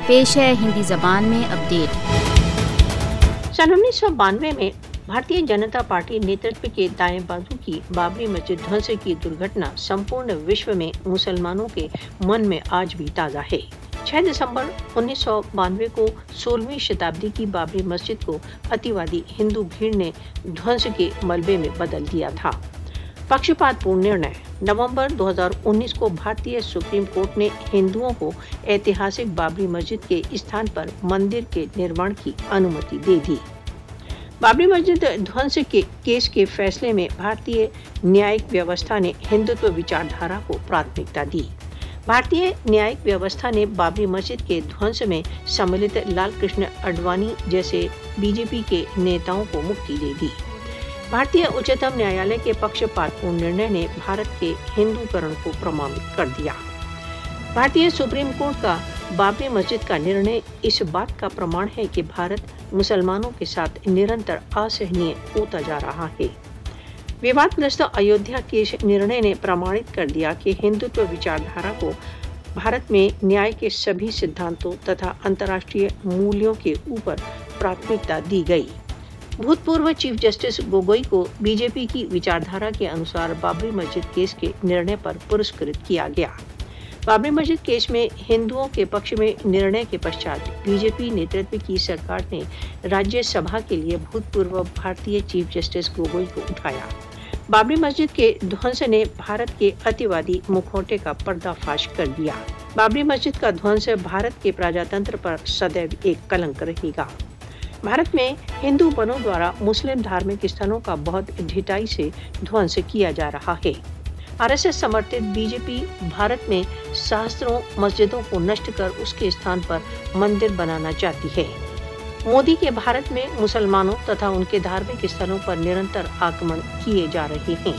पेश है हिंदी जबान में अपडेट। सन 1992 में भारतीय जनता पार्टी नेतृत्व के दाएं बाजू की बाबरी मस्जिद ध्वंस की दुर्घटना संपूर्ण विश्व में मुसलमानों के मन में आज भी ताज़ा है। 6 दिसंबर 1992 को 16वीं शताब्दी की बाबरी मस्जिद को अतिवादी हिंदू भीड़ ने ध्वंस के मलबे में बदल दिया था। पक्षपातपूर्ण निर्णय। नवंबर 2019 को भारतीय सुप्रीम कोर्ट ने हिंदुओं को ऐतिहासिक बाबरी मस्जिद के स्थान पर मंदिर के निर्माण की अनुमति दे दी। बाबरी मस्जिद ध्वंस के केस के फैसले में भारतीय न्यायिक व्यवस्था ने हिंदुत्व विचारधारा को प्राथमिकता दी। भारतीय न्यायिक व्यवस्था ने बाबरी मस्जिद के ध्वंस में सम्मिलित लालकृष्ण आडवाणी जैसे बीजेपी के नेताओं को मुक्ति दे दी। भारतीय उच्चतम न्यायालय के पक्षपातपूर्ण निर्णय ने भारत के हिंदूकरण को प्रमाणित कर दिया। भारतीय सुप्रीम कोर्ट का बाबरी मस्जिद का निर्णय इस बात का प्रमाण है कि भारत मुसलमानों के साथ निरंतर असहनीय होता जा रहा है। विवादग्रस्त अयोध्या केस निर्णय ने प्रमाणित कर दिया कि हिंदुत्व विचारधारा को भारत में न्याय के सभी सिद्धांतों तथा अंतर्राष्ट्रीय मूल्यों के ऊपर प्राथमिकता दी गई। भूतपूर्व चीफ जस्टिस गोगोई को बीजेपी की विचारधारा के अनुसार बाबरी मस्जिद केस के निर्णय पर पुरस्कृत किया गया। बाबरी मस्जिद केस में हिंदुओं के पक्ष में निर्णय के पश्चात बीजेपी नेतृत्व की सरकार ने राज्यसभा के लिए भूतपूर्व भारतीय चीफ जस्टिस गोगोई को उठाया। बाबरी मस्जिद के ध्वंस ने भारत के अतिवादी मुखौटे का पर्दाफाश कर दिया। बाबरी मस्जिद का ध्वंस भारत के प्रजातंत्र पर सदैव एक कलंक रहेगा। भारत में हिंदू बनों द्वारा मुस्लिम धार्मिक स्थलों का बहुत ढिठाई से ध्वंस किया जा रहा है। आरएसएस समर्थित बीजेपी भारत में सहस्त्रों मस्जिदों को नष्ट कर उसके स्थान पर मंदिर बनाना चाहती है। मोदी के भारत में मुसलमानों तथा उनके धार्मिक स्थलों पर निरंतर आक्रमण किए जा रहे हैं।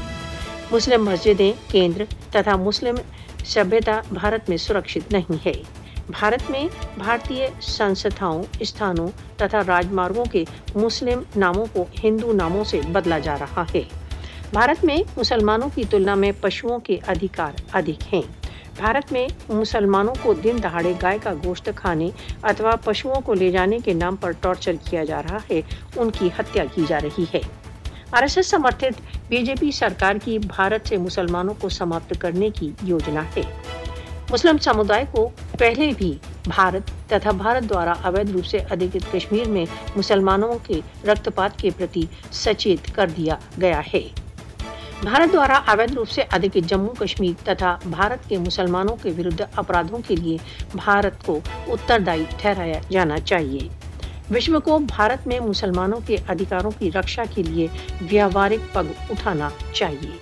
मुस्लिम मस्जिदें, केंद्र तथा मुस्लिम सभ्यता भारत में सुरक्षित नहीं है। भारत में भारतीय संस्थाओं, स्थानों तथा राजमार्गों के मुस्लिम नामों को हिंदू नामों से बदला जा रहा है। भारत में मुसलमानों की तुलना में पशुओं के अधिकार अधिक हैं। भारत में मुसलमानों को दिन दहाड़े गाय का गोश्त खाने अथवा पशुओं को ले जाने के नाम पर टॉर्चर किया जा रहा है, उनकी हत्या की जा रही है। आरएसएस समर्थित बीजेपी सरकार की भारत से मुसलमानों को समाप्त करने की योजना है। मुस्लिम समुदाय को पहले भी भारत तथा भारत द्वारा अवैध रूप से अधिकृत कश्मीर में मुसलमानों के रक्तपात के प्रति सचेत कर दिया गया है। भारत द्वारा अवैध रूप से अधिकृत जम्मू कश्मीर तथा भारत के मुसलमानों के विरुद्ध अपराधों के लिए भारत को उत्तरदायी ठहराया जाना चाहिए। विश्व को भारत में मुसलमानों के अधिकारों की रक्षा के लिए व्यावहारिक पग उठाना चाहिए।